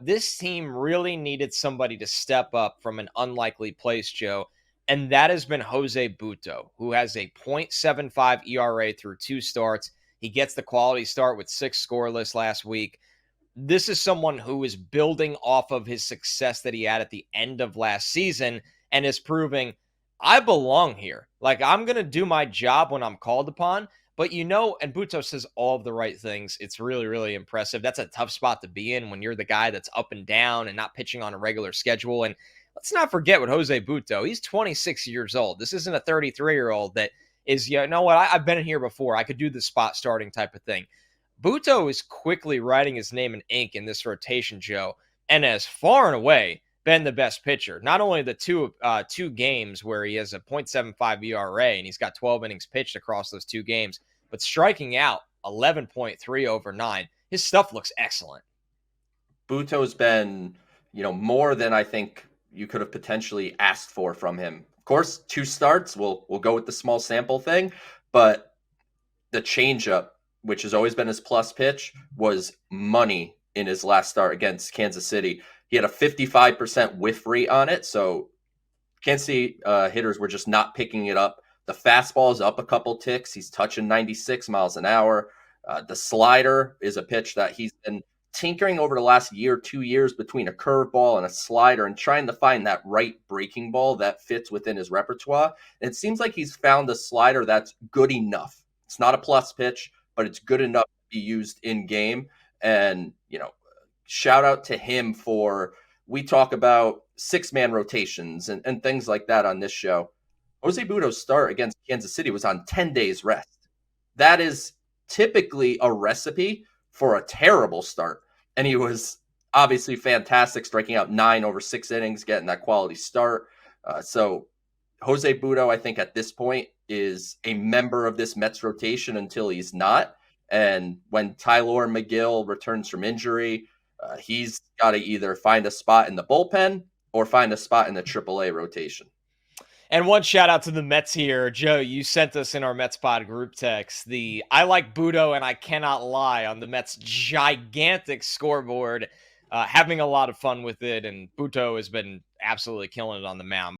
This team really needed somebody to step up from an unlikely place, Joe, and that has been Jose Butto, who has a .75 ERA through 2 starts. He gets the quality start with 6 scoreless last week. This is someone who is building off of his success that he had at the end of last season and is proving I belong here. Like, I'm going to do my job when I'm called upon. But, and Buto says all of the right things. It's really, really impressive. That's a tough spot to be in when you're the guy that's up and down and not pitching on a regular schedule. And let's not forget what Jose Butto, he's 26 years old. This isn't a 33-year-old that is, you know what, I've been in here before. I could do the spot starting type of thing. Buto is quickly writing his name in ink in this rotation, Joe, and has far and away been the best pitcher. Not only the two games where he has a .75 ERA and he's got 12 innings pitched across those 2 games, but striking out 11.3 over 9. His stuff looks excellent. Buto's been, more than I think you could have potentially asked for from him. Of course, 2 starts. We'll go with the small sample thing, but the changeup, which has always been his plus pitch, was money in his last start against Kansas City. He had a 55% whiff rate on it, so Kansas City hitters were just not picking it up. The fastball is up a couple ticks. He's touching 96 miles an hour. The slider is a pitch that he's been tinkering over the last year, 2 years between a curveball and a slider and trying to find that right breaking ball that fits within his repertoire. And it seems like he's found a slider that's good enough. It's not a plus pitch, but it's good enough to be used in game. And, shout out to him we talk about 6-man rotations and things like that on this show. Jose Butto's start against Kansas City was on 10 days rest. That is typically a recipe for a terrible start. And he was obviously fantastic, striking out 9 over 6 innings, getting that quality start. So Jose Butto, I think at this point, is a member of this Mets rotation until he's not. And when Tyler McGill returns from injury, he's got to either find a spot in the bullpen or find a spot in the AAA rotation. And one shout out to the Mets here. Joe, you sent us in our Mets pod group text the I like Butto and I cannot lie on the Mets gigantic scoreboard. Having a lot of fun with it, and Butto has been absolutely killing it on the mound.